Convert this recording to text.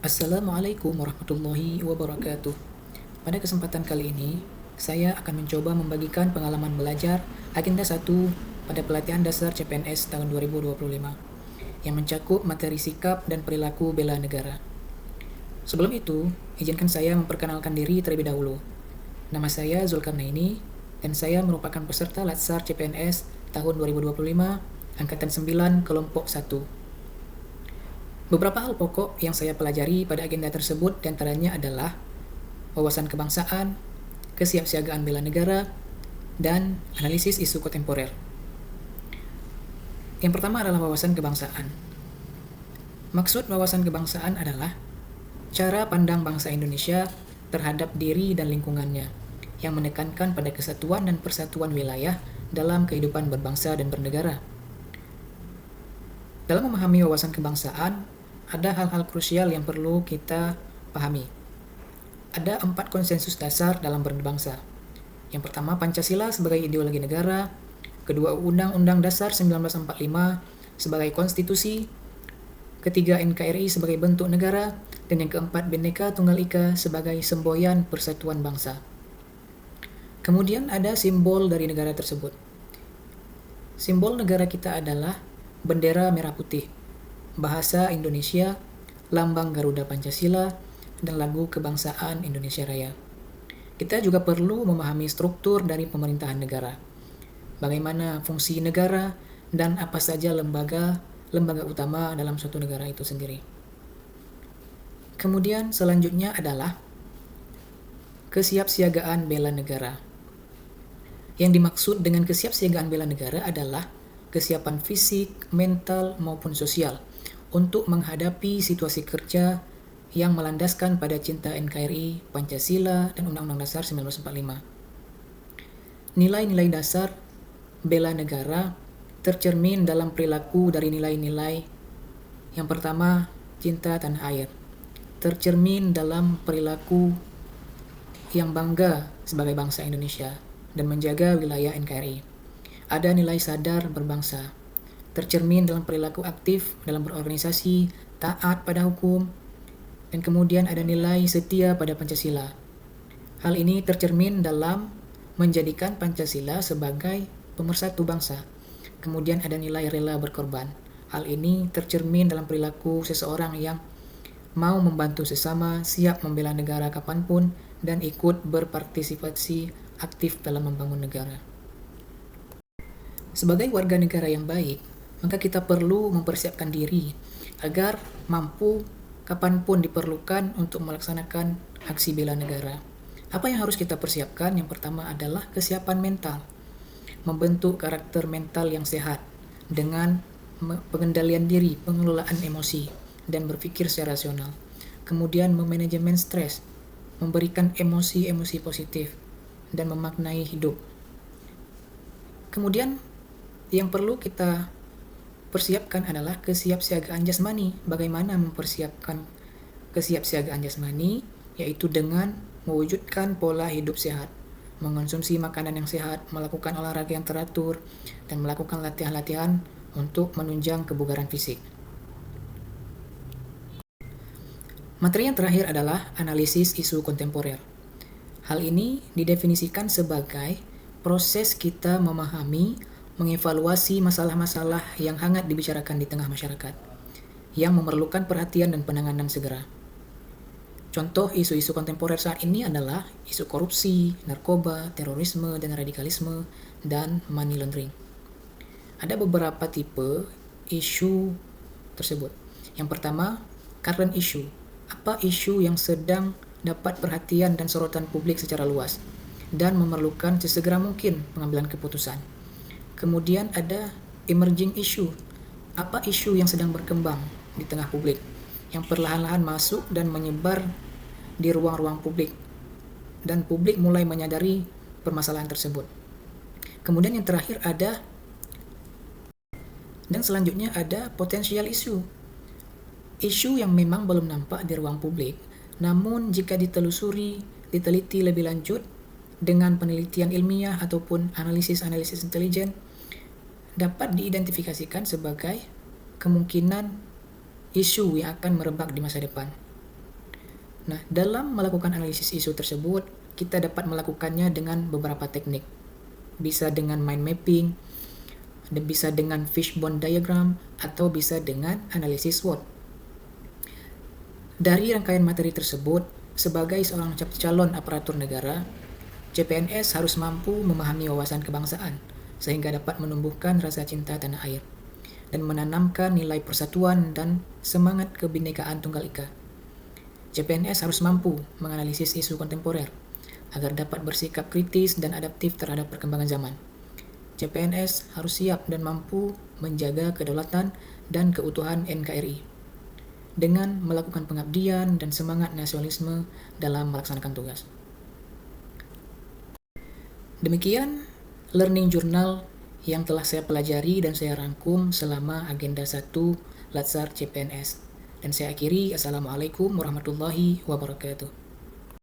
Assalamualaikum warahmatullahi wabarakatuh. Pada kesempatan kali ini, saya akan mencoba membagikan pengalaman belajar Agenda 1 pada pelatihan dasar CPNS tahun 2025 yang mencakup materi sikap dan perilaku bela negara. Sebelum itu, izinkan saya memperkenalkan diri terlebih dahulu. Nama saya Zulkarnaini dan saya merupakan peserta Latsar CPNS tahun 2025 Angkatan 9 Kelompok 1. Beberapa hal pokok yang saya pelajari pada agenda tersebut diantaranya adalah wawasan kebangsaan, kesiapsiagaan bela negara, dan analisis isu kontemporer. Yang pertama adalah wawasan kebangsaan. Maksud wawasan kebangsaan adalah cara pandang bangsa Indonesia terhadap diri dan lingkungannya, yang menekankan pada kesatuan dan persatuan wilayah dalam kehidupan berbangsa dan bernegara. Dalam memahami wawasan kebangsaan, ada hal-hal krusial yang perlu kita pahami. Ada 4 konsensus dasar dalam berbangsa. Yang pertama, Pancasila sebagai ideologi negara. Kedua, Undang-Undang Dasar 1945 sebagai konstitusi. Ketiga, NKRI sebagai bentuk negara. Dan yang keempat, Bhinneka Tunggal Ika sebagai semboyan persatuan bangsa. Kemudian ada simbol dari negara tersebut. Simbol negara kita adalah bendera merah putih, bahasa Indonesia, lambang Garuda Pancasila, dan lagu kebangsaan Indonesia Raya. Kita juga perlu memahami struktur dari pemerintahan negara, bagaimana fungsi negara, dan apa saja lembaga utama dalam suatu negara itu sendiri. Kemudian selanjutnya adalah kesiapsiagaan bela negara. Yang dimaksud dengan kesiapsiagaan bela negara adalah kesiapan fisik, mental, maupun sosial untuk menghadapi situasi kerja yang melandaskan pada cinta NKRI, Pancasila, dan Undang-Undang Dasar 1945. Nilai-nilai dasar bela negara tercermin dalam perilaku dari nilai-nilai. Yang pertama, cinta tanah air. Tercermin dalam perilaku yang bangga sebagai bangsa Indonesia dan menjaga wilayah NKRI. Ada nilai sadar berbangsa, tercermin dalam perilaku aktif dalam berorganisasi, taat pada hukum, dan kemudian ada nilai setia pada Pancasila. Hal ini tercermin dalam menjadikan Pancasila sebagai pemersatu bangsa. Kemudian ada nilai rela berkorban. Hal ini tercermin dalam perilaku seseorang yang mau membantu sesama, siap membela negara kapanpun, dan ikut berpartisipasi aktif dalam membangun negara. Sebagai warga negara yang baik, maka kita perlu mempersiapkan diri agar mampu kapanpun diperlukan untuk melaksanakan aksi bela negara. Apa yang harus kita persiapkan? Yang pertama adalah kesiapan mental, membentuk karakter mental yang sehat dengan pengendalian diri, pengelolaan emosi, dan berpikir secara rasional. Kemudian memanajemen stres, memberikan emosi-emosi positif, dan memaknai hidup. Kemudian yang perlu kita persiapkan adalah kesiapsiagaan jasmani. Bagaimana mempersiapkan kesiapsiagaan jasmani? Yaitu dengan mewujudkan pola hidup sehat, mengonsumsi makanan yang sehat, melakukan olahraga yang teratur, dan melakukan latihan-latihan untuk menunjang kebugaran fisik. Materi yang terakhir adalah analisis isu kontemporer. Hal ini didefinisikan sebagai proses kita memahami, mengevaluasi masalah-masalah yang hangat dibicarakan di tengah masyarakat, yang memerlukan perhatian dan penanganan segera. Contoh isu-isu kontemporer saat ini adalah isu korupsi, narkoba, terorisme, dan radikalisme, dan money laundering. Ada beberapa tipe isu tersebut. Yang pertama, current issue. Apa isu yang sedang dapat perhatian dan sorotan publik secara luas dan memerlukan sesegera mungkin pengambilan keputusan. Kemudian ada emerging issue. Apa isu yang sedang berkembang di tengah publik yang perlahan-lahan masuk dan menyebar di ruang-ruang publik dan publik mulai menyadari permasalahan tersebut. Kemudian yang terakhir ada dan selanjutnya ada potential issue. Isu yang memang belum nampak di ruang publik, namun jika diteliti lebih lanjut dengan penelitian ilmiah ataupun analisis intelijen, dapat diidentifikasikan sebagai kemungkinan isu yang akan merebak di masa depan. Nah, dalam melakukan analisis isu tersebut, kita dapat melakukannya dengan beberapa teknik. Bisa dengan mind mapping, dan bisa dengan fishbone diagram, atau bisa dengan analisis SWOT. Dari rangkaian materi tersebut, sebagai seorang calon aparatur negara, CPNS harus mampu memahami wawasan kebangsaan, sehingga dapat menumbuhkan rasa cinta tanah air, dan menanamkan nilai persatuan dan semangat kebinekaan Tunggal Ika. CPNS harus mampu menganalisis isu kontemporer, agar dapat bersikap kritis dan adaptif terhadap perkembangan zaman. CPNS harus siap dan mampu menjaga kedaulatan dan keutuhan NKRI, dengan melakukan pengabdian dan semangat nasionalisme dalam melaksanakan tugas. Demikian learning journal yang telah saya pelajari dan saya rangkum selama agenda 1 Latsar CPNS. Dan saya akhiri, Assalamualaikum warahmatullahi wabarakatuh.